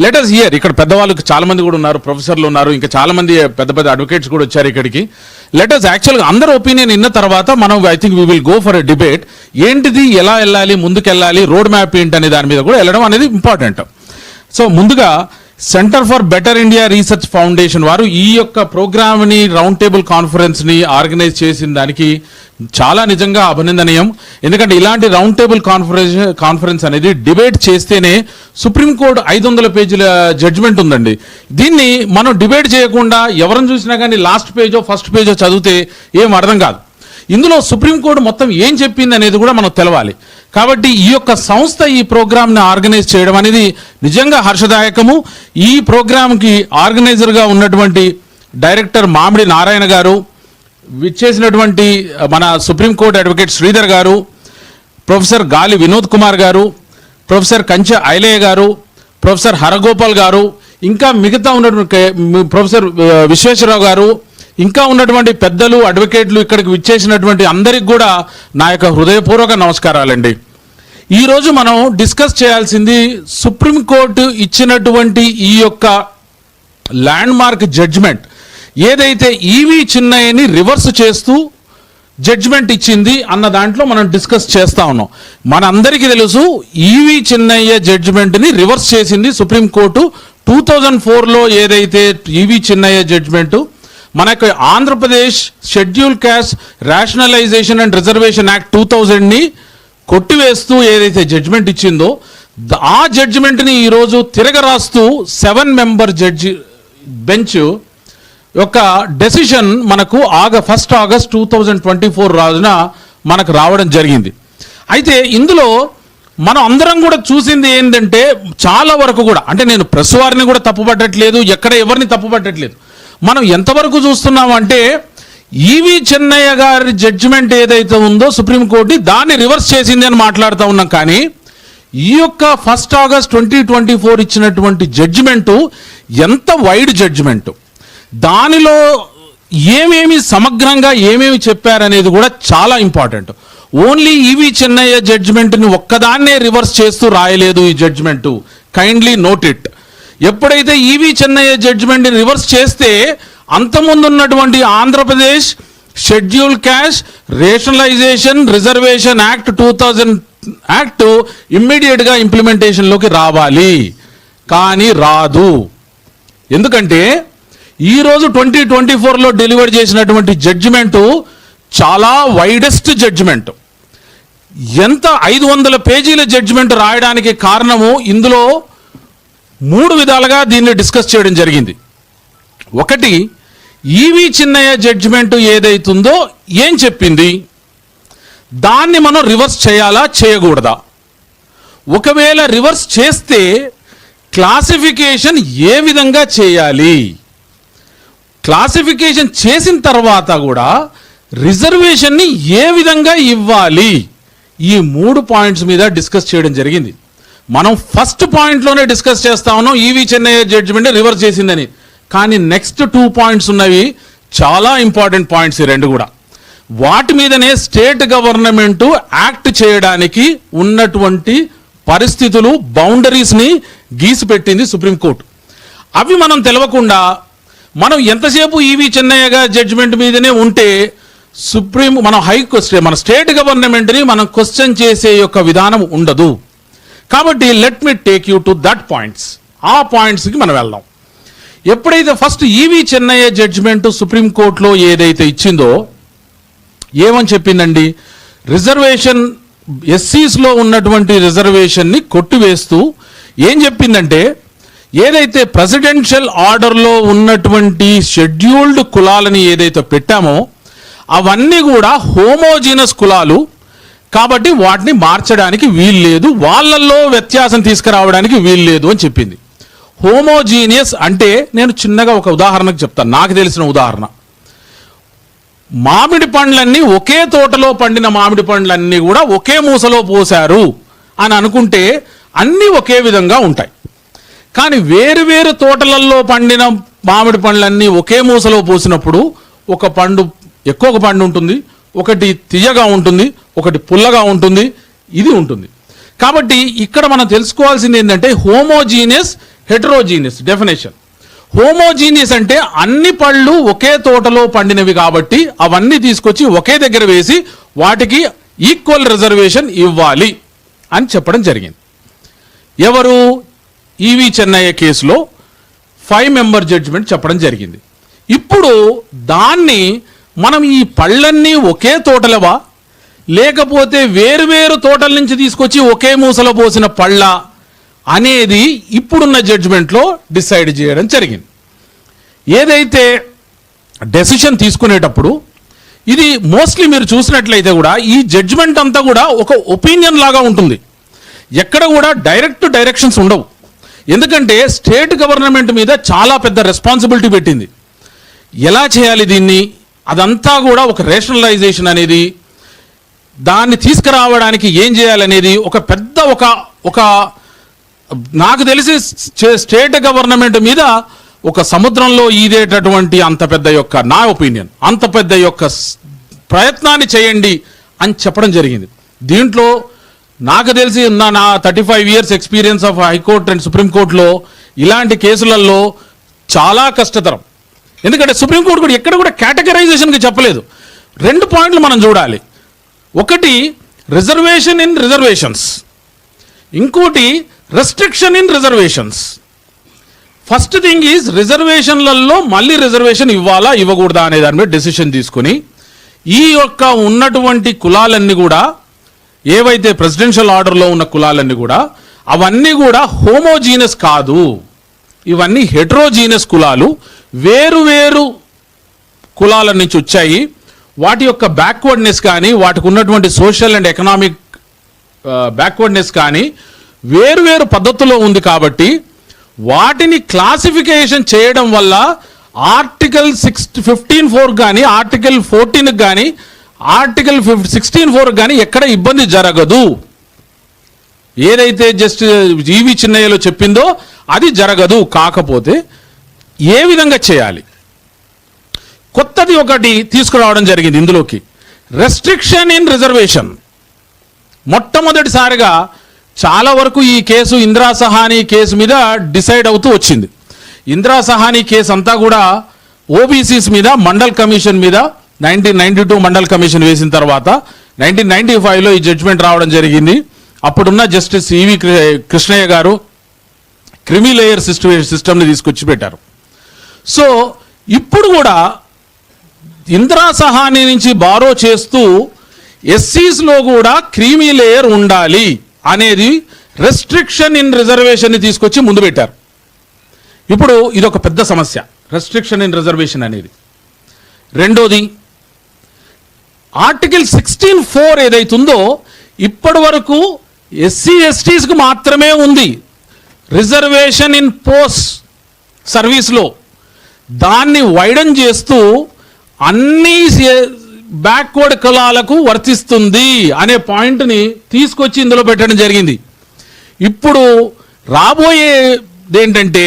Let us here. ఇక్కడ పెద్దవాళ్ళు చాలా మంది కూడా ఉన్నారు, ప్రొఫెసర్లు ఉన్నారు, ఇంకా చాలా మంది పెద్ద పెద్ద అడ్వకేట్స్ కూడా వచ్చారు ఇక్కడికి. లెట్ us యాక్చువల్గా అందరి ఒపీనియన్ ఇన్న తర్వాత మనం I think we will go for a debate. ఏంటిది, ఎలా వెళ్ళాలి, ముందుకెళ్ళాలి, రోడ్ మ్యాప్ ఏంటనే దాని మీద కూడా వెళ్ళడం అనేది ఇంపార్టెంట్. సో ముందుగా centre for better India research foundation వారు ఈ యొక్క ప్రోగ్రామ్ని, రౌండ్ టేబుల్ కాన్ఫరెన్స్ని ఆర్గనైజ్ చేసిన దానికి చాలా నిజంగా అభినందనీయం. ఎందుకంటే ఇలాంటి రౌండ్ టేబుల్ కాన్ఫరెన్స్ అనేది డిబేట్ చేస్తేనే, సుప్రీంకోర్టు 500 పేజీల జడ్జిమెంట్ ఉందండి. దీన్ని మనం డిబేట్ చేయకుండా ఎవరిని చూసినా కానీ లాస్ట్ పేజో ఫస్ట్ పేజో చదివితే ఏం అర్థం కాదు. ఇందులో సుప్రీంకోర్టు మొత్తం ఏం చెప్పింది అనేది కూడా మనకు తెలవాలి. కాబట్టి ఈ యొక్క సంస్థ ఈ ప్రోగ్రామ్ని ఆర్గనైజ్ చేయడం అనేది నిజంగా హర్షదాయకము. ఈ ప్రోగ్రామ్కి ఆర్గనైజర్గా ఉన్నటువంటి డైరెక్టర్ మామిడి నారాయణ గారు, విచ్చేసినటువంటి మన సుప్రీంకోర్టు అడ్వకేట్ శ్రీధర్ గారు, ప్రొఫెసర్ గాలి వినోద్ కుమార్ గారు, ప్రొఫెసర్ కంచె ఐలయ్య గారు, ప్రొఫెసర్ హరగోపాల్ గారు, ఇంకా మిగతా ఉన్నటువంటి ప్రొఫెసర్ విశ్వేశ్వరరావు గారు, ఇంకా ఉన్నటువంటి పెద్దలు, అడ్వకేట్లు, ఇక్కడికి విచ్చేసినటువంటి అందరికి కూడా నా యొక్క హృదయపూర్వక నమస్కారాలండి. ఈరోజు మనం డిస్కస్ చేయాల్సింది సుప్రీంకోర్టు ఇచ్చినటువంటి ఈ యొక్క ల్యాండ్ మార్క్ జడ్జిమెంట్ ఏదైతే ఈవి చిన్నయ్యని రివర్స్ చేస్తూ జడ్జిమెంట్ ఇచ్చింది అన్న దాంట్లో మనం డిస్కస్ చేస్తా ఉన్నాం. మనందరికీ తెలుసు, ఈవి చిన్నయ్య జడ్జిమెంట్ని రివర్స్ చేసింది సుప్రీంకోర్టు 2004లో. ఏదైతే ఈవి చిన్నయ్య జడ్జిమెంటు మనకు Andhra Pradesh schedule caste rationalisation and reservation act 2000ని కొట్టివేస్తూ ఏదైతే జడ్జిమెంట్ ఇచ్చిందో, ఆ జడ్జిమెంట్ని ఈరోజు తిరగరాస్తూ 7 మెంబర్ జడ్జి బెంచ్ యొక్క డెసిషన్ మనకు 1 ఆగస్ట్ 2024 రోజున మనకు రావడం జరిగింది. అయితే ఇందులో మనం అందరం కూడా చూసింది ఏంటంటే, చాలా వరకు కూడా, అంటే నేను ప్రెస్ వారిని కూడా తప్పుపట్టట్లేదు, ఎక్కడ ఎవరిని తప్పుపట్టట్లేదు, మనం ఎంతవరకు చూస్తున్నామంటే ఈవి చెన్నయ్య గారి జడ్జిమెంట్ ఏదైతే ఉందో సుప్రీంకోర్టు దాన్ని రివర్స్ చేసింది అని మాట్లాడుతూ ఉన్నాం. కానీ ఈ యొక్క 1 ఆగస్ట్ 2024 ఇచ్చినటువంటి జడ్జిమెంటు ఎంత వైడ్ జడ్జిమెంటు, దానిలో ఏమేమి సమగ్రంగా ఏమేమి చెప్పారనేది కూడా చాలా ఇంపార్టెంట్. ఓన్లీ ఈవి చెన్నయ్య జడ్జిమెంట్ని ఒక్కదాన్నే రివర్స్ చేస్తూ రాయలేదు ఈ జడ్జిమెంటు. Kindly note it. ఎప్పుడైతే ఈవి చెన్నయ్య జడ్జిమెంట్ని రివర్స్ చేస్తే, అంతకుముందు ఉన్నటువంటి Andhra Pradesh schedule caste rationalization reservation act 2000 act ఇమ్మీడియట్గా ఇంప్లిమెంటేషన్లోకి రావాలి. కానీ రాదు. ఎందుకంటే ఈరోజు 2024లో డెలివర్ చేసినటువంటి జడ్జిమెంటు చాలా వైడెస్ట్ జడ్జిమెంట్. ఎంత 500 పేజీల జడ్జిమెంట్ రాయడానికి కారణము, ఇందులో 3 విధాలుగా దీన్ని డిస్కస్ చేయడం జరిగింది. ఒకటి, ఈవి చిన్నయ్య జడ్జిమెంట్ ఏదైతుందో ఏం చెప్పింది, దాన్ని మనం రివర్స్ చేయాలా చేయకూడదా, ఒకవేళ రివర్స్ చేస్తే క్లాసిఫికేషన్ ఏ విధంగా చేయాలి, క్లాసిఫికేషన్ చేసిన తర్వాత కూడా రిజర్వేషన్ని ఏ విధంగా ఇవ్వాలి, ఈ 3 పాయింట్స్ మీద డిస్కస్ చేయడం జరిగింది. మనం ఫస్ట్ పాయింట్లోనే డిస్కస్ చేస్తా ఉన్నాం ఈవి చెన్నయ్య జడ్జిమెంట్ రివర్స్ చేసిందని. కానీ నెక్స్ట్ 2 పాయింట్స్ ఉన్నవి, చాలా ఇంపార్టెంట్ పాయింట్స్ ఈ 2 కూడా. వాటి మీదనే స్టేట్ గవర్నమెంట్ యాక్ట్ చేయడానికి ఉన్నటువంటి పరిస్థితులు, బౌండరీస్ని గీసిపెట్టింది సుప్రీంకోర్టు. అవి మనం తెలవకుండా మనం ఎంతసేపు ఈవి చెన్నయ్య గారి జడ్జిమెంట్ మీదనే ఉంటే మన స్టేట్ గవర్నమెంట్ని మనం క్వశ్చన్ చేసే యొక్క విధానం ఉండదు. కాబట్టి let me take you to that points. ఆ పాయింట్స్కి మనం వెళ్దాం. ఎప్పుడైతే ఫస్ట్ ఈవి చెన్నయ్య జడ్జిమెంట్ సుప్రీంకోర్టులో ఏదైతే ఇచ్చిందో, ఏమని చెప్పిందండి, రిజర్వేషన్ ఎస్సీస్లో ఉన్నటువంటి రిజర్వేషన్ని కొట్టివేస్తూ ఏం చెప్పిందంటే, ఏదైతే ప్రెసిడెన్షియల్ ఆర్డర్లో ఉన్నటువంటి షెడ్యూల్డ్ కులాలని ఏదైతే పెట్టామో అవన్నీ కూడా హోమోజీనస్ కులాలు కాబట్టి వాటిని మార్చడానికి వీల్లేదు, వాళ్ళల్లో వ్యత్యాసం తీసుకురావడానికి వీల్లేదు అని చెప్పింది. హోమోజీనియస్ అంటే నేను చిన్నగా ఒక ఉదాహరణకు చెప్తాను, నాకు తెలిసిన ఉదాహరణ. మామిడి పండ్లన్నీ ఒకే తోటలో పండిన మామిడి పండ్లన్నీ కూడా ఒకే మూసలో పోశారు అని అనుకుంటే అన్నీ ఒకే విధంగా ఉంటాయి. కానీ వేరు వేరు తోటలలో పండిన మామిడి పండ్లన్నీ ఒకే మూసలో పోసినప్పుడు ఒక పండు ఎక్కువ పండు ఉంటుంది, ఒకటి తియ్యగా ఉంటుంది, ఒకటి పుల్లగా ఉంటుంది, ఇది ఉంటుంది. కాబట్టి ఇక్కడ మనం తెలుసుకోవాల్సింది ఏంటంటే హోమోజీనియస్ హెటరోజీనియస్ డెఫినేషన్. హోమోజీనియస్ అంటే అన్ని పళ్ళు ఒకే తోటలో పండినవి కాబట్టి అవన్నీ తీసుకొచ్చి ఒకే దగ్గర వేసి వాటికి ఈక్వల్ రిజర్వేషన్ ఇవ్వాలి అని చెప్పడం జరిగింది. ఎవరు? ఈవి చెన్నయ్య కేసులో 5 మెంబర్ జడ్జిమెంట్ చెప్పడం జరిగింది. ఇప్పుడు దాన్ని మనం ఈ పళ్ళన్నీ ఒకే తోటలవా లేకపోతే వేరువేరు తోటల నుంచి తీసుకొచ్చి ఒకే మూసలో పోసిన పళ్ళ అనేది ఇప్పుడున్న జడ్జిమెంట్లో డిసైడ్ చేయడం జరిగింది. ఏదైతే డెసిషన్ తీసుకునేటప్పుడు ఇది మోస్ట్లీ మీరు చూసినట్లయితే కూడా ఈ జడ్జిమెంట్ అంతా కూడా ఒక ఒపీనియన్ లాగా ఉంటుంది. ఎక్కడ కూడా డైరెక్షన్స్ ఉండవు. ఎందుకంటే స్టేట్ గవర్నమెంట్ మీద చాలా పెద్ద రెస్పాన్సిబిలిటీ పెట్టింది. ఎలా చేయాలి దీన్ని, అదంతా కూడా ఒక రేషనలైజేషన్ అనేది, దాన్ని తీసుకురావడానికి ఏం చేయాలనేది ఒక పెద్ద ఒక నాకు తెలిసి స్టేట్ గవర్నమెంట్ మీద ఒక సముద్రంలో ఈదేటటువంటి అంత పెద్ద యొక్క, నా ఒపీనియన్, అంత పెద్ద యొక్క ప్రయత్నాన్ని చేయండి అని చెప్పడం జరిగింది. దీంట్లో నాకు తెలిసి నా 35 years experience of high court and సుప్రీంకోర్టులో ఇలాంటి కేసులలో చాలా కష్టతరం. ఎందుకంటే సుప్రీంకోర్టు కూడా ఎక్కడ కూడా కేటగరైజేషన్కి చెప్పలేదు. 2 పాయింట్లు మనం చూడాలి. ఒకటి రిజర్వేషన్ ఇన్ రిజర్వేషన్స్, ఇంకోటి restriction in reservations. First thing is రిజర్వేషన్లలో మళ్ళీ రిజర్వేషన్ ఇవ్వాలా ఇవ్వకూడదా అనే దాని మీద డెసిషన్ తీసుకుని ఈ యొక్క ఉన్నటువంటి కులాలన్నీ కూడా ఏవైతే ప్రెసిడెన్షియల్ ఆర్డర్లో ఉన్న కులాలన్నీ కూడా అవన్నీ కూడా హోమోజీనస్ కాదు, ఇవన్నీ హెటరోజీనస్ కులాలు, వేరు కులాల నుంచి వచ్చాయి. వాటి యొక్క బ్యాక్వర్డ్నెస్ కానీ వాటికి ఉన్నటువంటి సోషల్ అండ్ ఎకనామిక్ బ్యాక్వర్డ్నెస్ కానీ వేరు పద్ధతుల్లో ఉంది కాబట్టి వాటిని క్లాసిఫికేషన్ చేయడం వల్ల ఆర్టికల్ 15(4) కానీ ఆర్టికల్ 14 కానీ ఆర్టికల్ 16(4) కానీ ఎక్కడ ఇబ్బంది జరగదు. ఏదైతే జస్ట్ ఈవి చిన్నయ్యలో చెప్పిందో అది జరగదు. కాకపోతే ఏ విధంగా చేయాలి, కొత్తది ఒకటి తీసుకురావడం జరిగింది ఇందులోకి, రెస్ట్రిక్షన్ ఇన్ రిజర్వేషన్. మొట్టమొదటిసారిగా చాలా వరకు ఈ కేసు ఇందిరా సహానీ కేసు మీద డిసైడ్ అవుతూ వచ్చింది. ఇందిరా సహానీ కేసు అంతా కూడా ఓబీసీస్ మీద మండల్ కమిషన్ మీద 1992 మండల్ కమిషన్ వేసిన తర్వాత 1995లో ఈ జడ్జిమెంట్ రావడం జరిగింది. అప్పుడున్న జస్టిస్ ఈవి కృష్ణయ్య గారు క్రిమి లేయర్ సిస్టమ్ని తీసుకొచ్చి పెట్టారు. సో ఇప్పుడు కూడా ఇందిరా సహానీ నుంచి బారో చేస్తూ ఎస్సీస్లో కూడా క్రీమీ లేయర్ ఉండాలి అనేది రెస్ట్రిక్షన్ ఇన్ రిజర్వేషన్ని తీసుకొచ్చి ముందు పెట్టారు. ఇప్పుడు ఇది ఒక పెద్ద సమస్య, రెస్ట్రిక్షన్ ఇన్ రిజర్వేషన్ అనేది. రెండోది ఆర్టికల్ 16(4) ఏదైతుందో ఇప్పటి వరకు ఎస్సీ ఎస్టీస్కి మాత్రమే ఉంది రిజర్వేషన్ ఇన్ పోస్ట్ సర్వీస్లో. దాన్ని వైడన్ చేస్తూ అన్ని బ్యాక్వర్డ్ కులాలకు వర్తిస్తుంది అనే పాయింట్ని తీసుకొచ్చి ఇందులో పెట్టడం జరిగింది. ఇప్పుడు రాబోయేది ఏంటంటే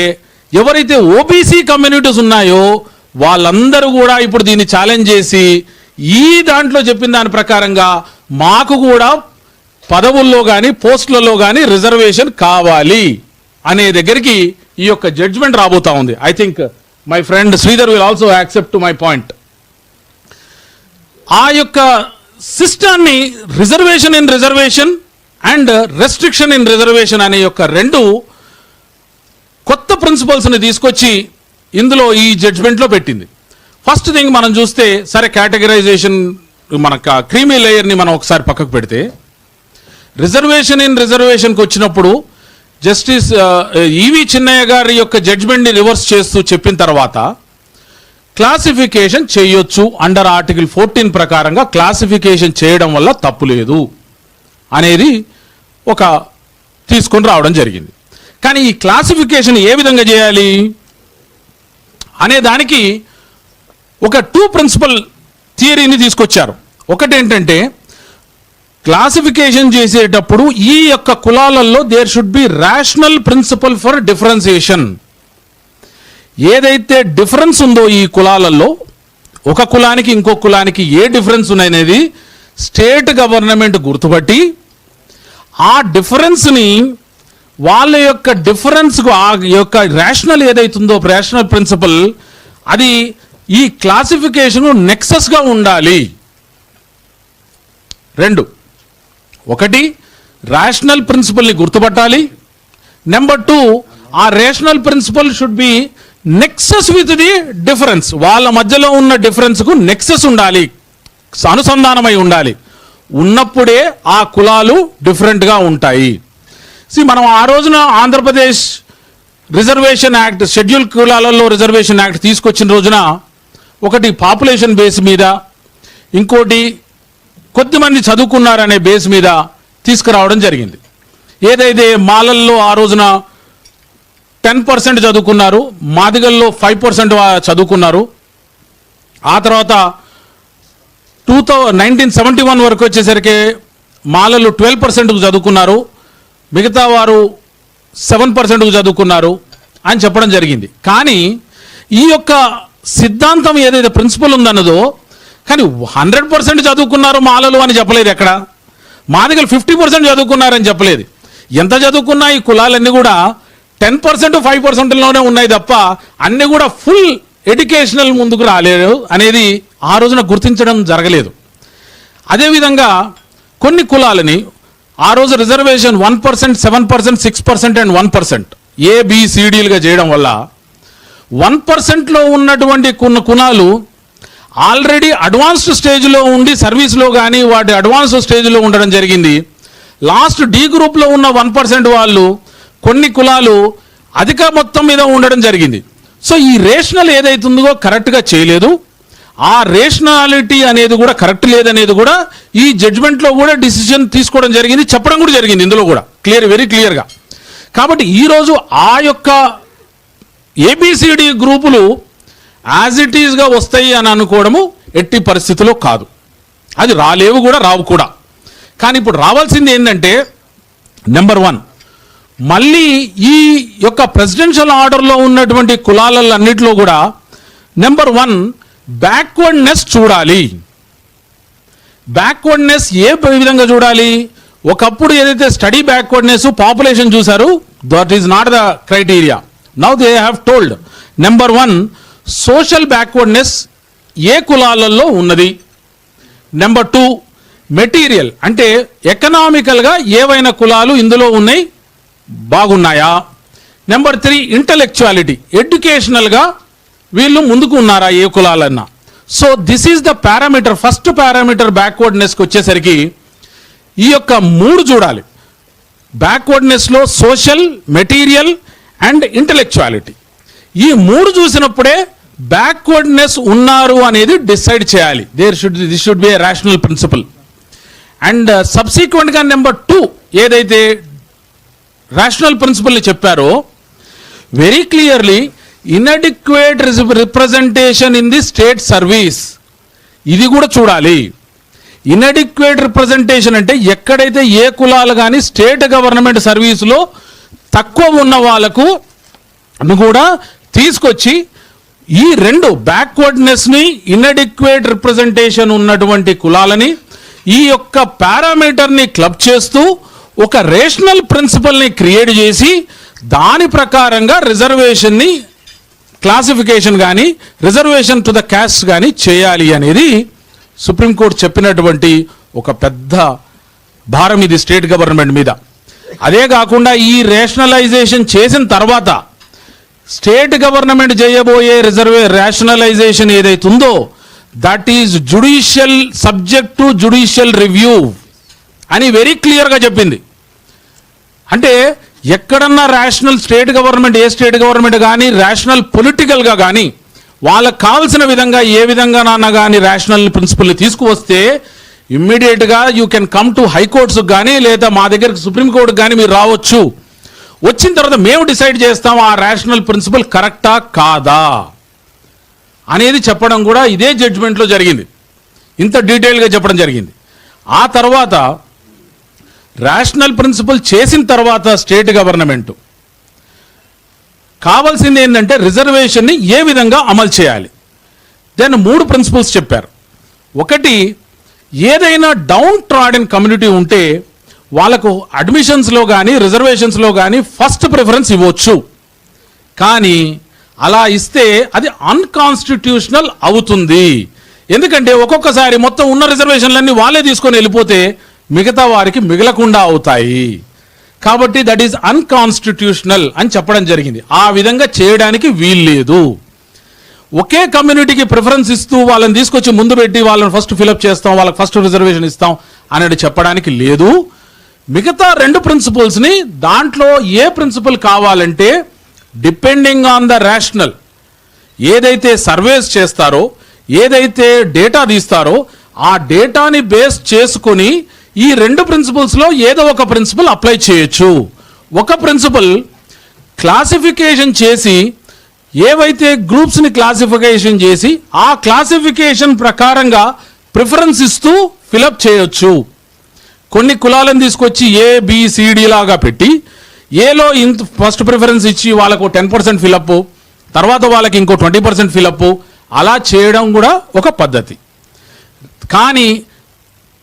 ఎవరైతే ఓబీసీ కమ్యూనిటీస్ ఉన్నాయో వాళ్ళందరూ కూడా ఇప్పుడు దీన్ని ఛాలెంజ్ చేసి ఈ దాంట్లో చెప్పిన దాని ప్రకారంగా మాకు కూడా పదవుల్లో కానీ పోస్టులలో కానీ రిజర్వేషన్ కావాలి అనే దగ్గరికి ఈ యొక్క జడ్జిమెంట్ రాబోతా ఉంది. I think my friend Sridhar will also accept my point. ఆ యొక్క సిస్టాన్ని reservation in reservation and restriction in reservation అనే యొక్క 2 కొత్త ప్రిన్సిపల్స్ని తీసుకొచ్చి ఇందులో ఈ జడ్జిమెంట్లో పెట్టింది. ఫస్ట్ థింగ్ మనం చూస్తే, సరే కేటగరైజేషన్ మన క్రీమీ లేయర్ని మనం ఒకసారి పక్కకు పెడితే రిజర్వేషన్ ఇన్ రిజర్వేషన్కి వచ్చినప్పుడు జస్టిస్ ఈవి చిన్నయ్య గారి యొక్క జడ్జిమెంట్ని రివర్స్ చేస్తూ చెప్పిన తర్వాత క్లాసిఫికేషన్ చేయొచ్చు అండర్ ఆర్టికల్ 14 ప్రకారంగా క్లాసిఫికేషన్ చేయడం వల్ల తప్పు లేదు అనేది ఒక తీసుకొని రావడం జరిగింది. కానీ ఈ క్లాసిఫికేషన్ ఏ విధంగా చేయాలి అనే దానికి ఒక 2 ప్రిన్సిపల్ థియరీని తీసుకొచ్చారు. ఒకటి ఏంటంటే క్లాసిఫికేషన్ చేసేటప్పుడు ఈ యొక్క కులాలలో there should be rational principle for differentiation. ఏదైతే డిఫరెన్స్ ఉందో ఈ కులాలలో ఒక కులానికి ఇంకో కులానికి ఏ డిఫరెన్స్ ఉన్నాయనేది స్టేట్ గవర్నమెంట్ గుర్తుపట్టి ఆ డిఫరెన్స్ని వాళ్ళ యొక్క డిఫరెన్స్ ఆ యొక్క రేషనల్ ఏదైతుందో రేషనల్ ప్రిన్సిపల్ అది ఈ క్లాసిఫికేషన్ నెక్సస్గా ఉండాలి. 2, ఒకటి రేషనల్ ప్రిన్సిపల్ని గుర్తుపట్టాలి. నెంబర్ 2, ఆ rational principle should be nexus with the difference. వాళ్ళ మధ్యలో ఉన్న డిఫరెన్స్కు నెక్సస్ ఉండాలి, అనుసంధానమై ఉండాలి. ఉన్నప్పుడే ఆ కులాలు డిఫరెంట్గా ఉంటాయి. మనం ఆ రోజున ఆంధ్రప్రదేశ్ రిజర్వేషన్ యాక్ట్, షెడ్యూల్ కులాలలో రిజర్వేషన్ యాక్ట్ తీసుకొచ్చిన రోజున ఒకటి పాపులేషన్ బేస్ మీద, ఇంకోటి కొద్దిమంది చదువుకున్నారనే బేస్ మీద తీసుకురావడం జరిగింది. ఏదైతే మాలల్లో ఆ రోజున 10% చదువుకున్నారు, మాదిగల్లో 5% చదువుకున్నారు. ఆ తర్వాత 1971 వరకు వచ్చేసరికి మాలలు 12% చదువుకున్నారు, మిగతా వారు 7% చదువుకున్నారు అని చెప్పడం జరిగింది. కానీ ఈ యొక్క సిద్ధాంతం ఏదైతే ప్రిన్సిపల్ ఉందన్నదో, కానీ 100% చదువుకున్నారు మాలలు అని చెప్పలేదు. ఎక్కడ మాదిగలు 50% చదువుకున్నారని చెప్పలేదు. ఎంత చదువుకున్నా ఈ కులాలన్నీ కూడా 10%, 5%లోనే ఉన్నాయి తప్ప అన్నీ కూడా ఫుల్ ఎడ్యుకేషనల్ ముందుకు రాలేదు అనేది ఆ రోజున గుర్తించడం జరగలేదు. అదేవిధంగా కొన్ని కులాలని ఆ రోజు రిజర్వేషన్ 1%, 7%, 6% అండ్ 1% ABCDలుగా చేయడం వల్ల 1%లో ఉన్నటువంటి కొన్ని కులాలు ఆల్రెడీ అడ్వాన్స్డ్ స్టేజ్లో ఉండి సర్వీస్లో కానీ వాటి అడ్వాన్స్డ్ స్టేజ్లో ఉండడం జరిగింది. లాస్ట్ D గ్రూప్లో ఉన్న 1% వాళ్ళు, కొన్ని కులాలు అధిక మొత్తం మీద ఉండడం జరిగింది. సో ఈ రేషనల్ ఏదైతుందో కరెక్ట్గా చేయలేదు. ఆ రేషనాలిటీ అనేది కూడా కరెక్ట్ లేదనేది కూడా ఈ జడ్జ్మెంట్లో కూడా డిసిషన్ తీసుకోవడం జరిగింది, చెప్పడం కూడా జరిగింది ఇందులో కూడా వెరీ క్లియర్గా. కాబట్టి ఈరోజు ఆ యొక్క ABCD గ్రూపులు యాజ్ ఇట్ ఈజ్గా వస్తాయి అని అనుకోవడము ఎట్టి పరిస్థితిలో కాదు. అది రాలేవు కూడా, రావు కూడా. కానీ ఇప్పుడు రావాల్సింది ఏంటంటే నెంబర్ 1, మళ్ళీ ఈ యొక్క ప్రెసిడెన్షియల్ ఆర్డర్లో ఉన్నటువంటి కులాలన్నింటిలో కూడా నెంబర్ 1 బ్యాక్వర్డ్నెస్ చూడాలి. బ్యాక్వర్డ్నెస్ ఏ విధంగా చూడాలి? ఒకప్పుడు ఏదైతే స్టడీ బ్యాక్వర్డ్నెస్ పాపులేషన్ చూశారు, that is not the criteria. Now they have told number 1 social backwardness ఏ కులాలలో ఉన్నది. నెంబర్ 2 మెటీరియల్, అంటే ఎకనామికల్గా ఏవైనా కులాలు ఇందులో ఉన్నాయి, బాగున్నాయా. నెంబర్ 3 ఇంటలెక్చువాలిటీ, ఎడ్యుకేషనల్గా వీళ్ళు ముందుకు ఉన్నారా ఏ కులాలన్నా. So this is the parameter. First parameter బ్యాక్వర్డ్నెస్కి వచ్చేసరికి ఈ యొక్క 3 చూడాలి. బ్యాక్వర్డ్నెస్లో సోషల్, మెటీరియల్ అండ్ ఇంటలెక్చువాలిటీ, ఈ 3 చూసినప్పుడే బ్యాక్వర్డ్నెస్ ఉన్నారు అనేది డిసైడ్ చేయాలి. This should be a rational principle. And సబ్సిక్వెంట్గా నెంబర్ 2 ఏదైతే రేషనల్ ప్రిన్సిపల్ని చెప్పారో, very clearly inadequate representation in the state service, ఇది కూడా చూడాలి. ఇన్అడిక్వేట్ రిప్రజెంటేషన్ అంటే ఎక్కడైతే ఏ కులాలు కానీ స్టేట్ గవర్నమెంట్ సర్వీసులో తక్కువ ఉన్న వాళ్ళకు కూడా తీసుకొచ్చి ఈ 2 బ్యాక్వర్డ్నెస్ని, ఇన్అడిక్వేట్ రిప్రజెంటేషన్ ఉన్నటువంటి కులాలని ఈ యొక్క పారామీటర్ని క్లబ్ చేస్తూ ఒక రేషనల్ ప్రిన్సిపల్ని క్రియేట్ చేసి దాని ప్రకారంగా రిజర్వేషన్ని క్లాసిఫికేషన్ కానీ రిజర్వేషన్ టు ద క్యాస్ట్ కానీ చేయాలి అనేది సుప్రీంకోర్టు చెప్పినటువంటి ఒక పెద్ద భారం ఇది స్టేట్ గవర్నమెంట్ మీద. అదే కాకుండా ఈ రేషనలైజేషన్ చేసిన తర్వాత స్టేట్ గవర్నమెంట్ చేయబోయే రేషనలైజేషన్ ఏదైతుందో that is judicial, subject to judicial review అని వెరీ క్లియర్గా చెప్పింది. అంటే ఎక్కడన్నా రేషనల్ స్టేట్ గవర్నమెంట్, ఏ స్టేట్ గవర్నమెంట్ కానీ రేషనల్ పొలిటికల్గా కానీ వాళ్ళకు కావాల్సిన విధంగా ఏ విధంగా నాన్న కానీ రేషనల్ ప్రిన్సిపల్ని తీసుకువస్తే ఇమ్మీడియట్గా యూ కెన్ కమ్ టు హైకోర్ట్స్కి కానీ లేదా మా దగ్గరికి సుప్రీంకోర్టుకి కానీ మీరు రావచ్చు. వచ్చిన తర్వాత మేము డిసైడ్ చేస్తాం ఆ రేషనల్ ప్రిన్సిపల్ కరెక్టా కాదా అనేది చెప్పడం కూడా ఇదే జడ్జిమెంట్లో జరిగింది. ఇంత డీటెయిల్గా చెప్పడం జరిగింది. ఆ తర్వాత రేషనల్ ప్రిన్సిపల్ చేసిన తర్వాత స్టేట్ గవర్నమెంట్ కావాల్సింది ఏంటంటే రిజర్వేషన్ని ఏ విధంగా అమలు చేయాలి. దెన్ 3 ప్రిన్సిపల్స్ చెప్పారు. ఒకటి, ఏదైనా డౌన్ ట్రాడెన్ కమ్యూనిటీ ఉంటే వాళ్ళకు అడ్మిషన్స్లో కానీ రిజర్వేషన్స్లో కానీ ఫస్ట్ ప్రిఫరెన్స్ ఇవ్వచ్చు. కానీ అలా ఇస్తే అది అన్కాన్స్టిట్యూషనల్ అవుతుంది. ఎందుకంటే ఒక్కొక్కసారి మొత్తం ఉన్న రిజర్వేషన్లన్నీ వాళ్ళే తీసుకొని వెళ్ళిపోతే మిగతా వారికి మిగలకుండా అవుతాయి. కాబట్టి దట్ ఈజ్ అన్కాన్స్టిట్యూషనల్ అని చెప్పడం జరిగింది. ఆ విధంగా చేయడానికి వీల్లేదు. ఒకే కమ్యూనిటీకి ప్రిఫరెన్స్ ఇస్తూ వాళ్ళని తీసుకొచ్చి ముందు పెట్టి వాళ్ళని ఫస్ట్ ఫిలప్ చేస్తాం, వాళ్ళకి ఫస్ట్ రిజర్వేషన్ ఇస్తాం అనేది చెప్పడానికి లేదు. మిగతా 2 ప్రిన్సిపల్స్ని దాంట్లో ఏ ప్రిన్సిపల్ కావాలంటే డిపెండింగ్ ఆన్ ద రేషనల్, ఏదైతే సర్వేస్ చేస్తారో, ఏదైతే డేటా తీస్తారో ఆ డేటాని బేస్ చేసుకొని ఈ 2 ప్రిన్సిపల్స్లో ఏదో ఒక ప్రిన్సిపల్ అప్లై చేయొచ్చు. ఒక ప్రిన్సిపల్ క్లాసిఫికేషన్ చేసి ఏవైతే గ్రూప్స్ని క్లాసిఫికేషన్ చేసి ఆ క్లాసిఫికేషన్ ప్రకారంగా ప్రిఫరెన్స్ ఇస్తూ ఫిలప్ చేయొచ్చు. కొన్ని కులాలను తీసుకొచ్చి ABCD లాగా పెట్టి ఏలో ఇంత ఫస్ట్ ప్రిఫరెన్స్ ఇచ్చి వాళ్ళకు 10% ఫిలప్, తర్వాత వాళ్ళకి ఇంకో 20% ఫిలప్, అలా చేయడం కూడా ఒక పద్ధతి. కానీ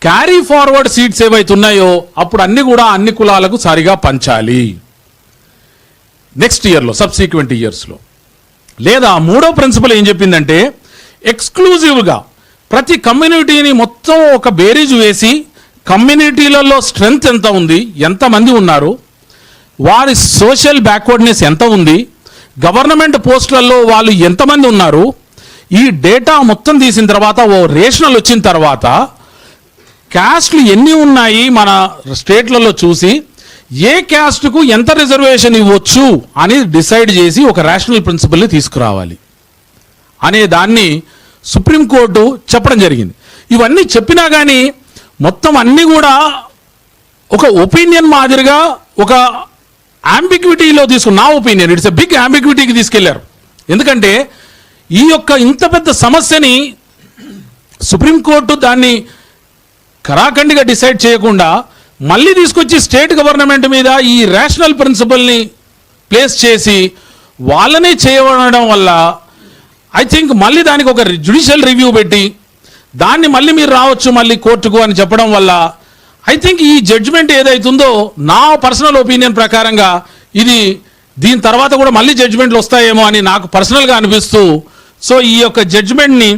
క్యారీ ఫార్వర్డ్ సీట్స్ ఏవైతే ఉన్నాయో అప్పుడు అన్ని కూడా అన్ని కులాలకు సరిగా పంచాలి నెక్స్ట్ ఇయర్లో, సబ్సీక్వెంట్ ఇయర్స్లో. లేదా 3వ ప్రిన్సిపల్ ఏం చెప్పిందంటే ఎక్స్క్లూజివ్గా ప్రతి కమ్యూనిటీని మొత్తం ఒక బేరీజ్ వేసి కమ్యూనిటీలలో స్ట్రెంగ్త్ ఎంత ఉంది, ఎంతమంది ఉన్నారు, వారి సోషల్ బ్యాక్వర్డ్నెస్ ఎంత ఉంది, గవర్నమెంట్ పోస్టులలో వాళ్ళు ఎంతమంది ఉన్నారు, ఈ డేటా మొత్తం తీసిన తర్వాత ఓ రేషనల్ వచ్చిన తర్వాత క్యాస్ట్లు ఎన్ని ఉన్నాయి మన స్టేట్లలో చూసి ఏ క్యాస్ట్కు ఎంత రిజర్వేషన్ ఇవ్వచ్చు అని డిసైడ్ చేసి ఒక రేషనల్ ప్రిన్సిపల్ని తీసుకురావాలి అనే దాన్ని సుప్రీంకోర్టు చెప్పడం జరిగింది. ఇవన్నీ చెప్పినా కానీ మొత్తం అన్నీ కూడా ఒక ఒపీనియన్ మాదిరిగా ఒక అంబిగ్విటీలో తీసుకున్న, నా ఒపీనియన్ ఇట్స్ ఎ బిగ్ అంబిగ్విటీకి తీసుకెళ్లారు. ఎందుకంటే ఈ యొక్క ఇంత పెద్ద సమస్యని సుప్రీంకోర్టు దాన్ని కరాఖండిగా డిసైడ్ చేయకుండా మళ్ళీ తీసుకొచ్చి స్టేట్ గవర్నమెంట్ మీద ఈ రేషనల్ ప్రిన్సిపల్ని ప్లేస్ చేసి వాళ్ళనే చేయడం వల్ల ఐ థింక్ మళ్ళీ దానికి ఒక జ్యుడిషియల్ రివ్యూ పెట్టి దాన్ని మళ్ళీ మీరు రావచ్చు మళ్ళీ కోర్టుకు అని చెప్పడం వల్ల ఐ థింక్ ఈ జడ్జిమెంట్ ఏదైతుందో నా పర్సనల్ ఒపీనియన్ ప్రకారంగా ఇది దీని తర్వాత కూడా మళ్ళీ జడ్జిమెంట్లు వస్తాయేమో అని నాకు పర్సనల్గా అనిపిస్తూ, సో ఈ యొక్క జడ్జిమెంట్ని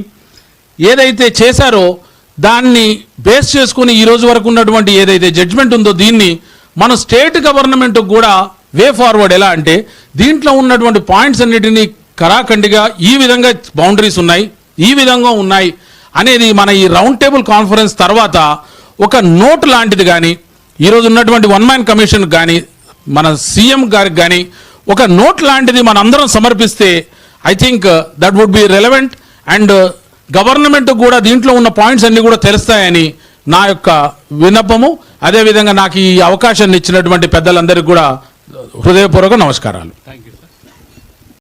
ఏదైతే చేశారో దాన్ని బేస్ చేసుకుని ఈ రోజు వరకు ఉన్నటువంటి ఏదైతే జడ్జిమెంట్ ఉందో దీన్ని మన స్టేట్ గవర్నమెంట్ కూడా వే ఫార్వర్డ్ ఎలా అంటే దీంట్లో ఉన్నటువంటి పాయింట్స్ అన్నిటినీ కరాఖండిగా ఈ విధంగా బౌండరీస్ ఉన్నాయి, ఈ విధంగా ఉన్నాయి అనేది మన ఈ రౌండ్ టేబుల్ కాన్ఫరెన్స్ తర్వాత ఒక నోట్ లాంటిది కానీ ఈరోజు ఉన్నటువంటి 1 మ్యాన్ కమిషన్ కానీ మన సీఎం గారికి కానీ ఒక నోట్ లాంటిది మనందరం సమర్పిస్తే I think that would be relevant and government కూడా దీంట్లో ఉన్న పాయింట్స్ అన్ని కూడా తెలుస్తాయని నా యొక్క విన్నపము. అదేవిధంగా నాకు ఈ అవకాశాన్ని ఇచ్చినటువంటి పెద్దలందరికీ కూడా హృదయపూర్వక నమస్కారాలు.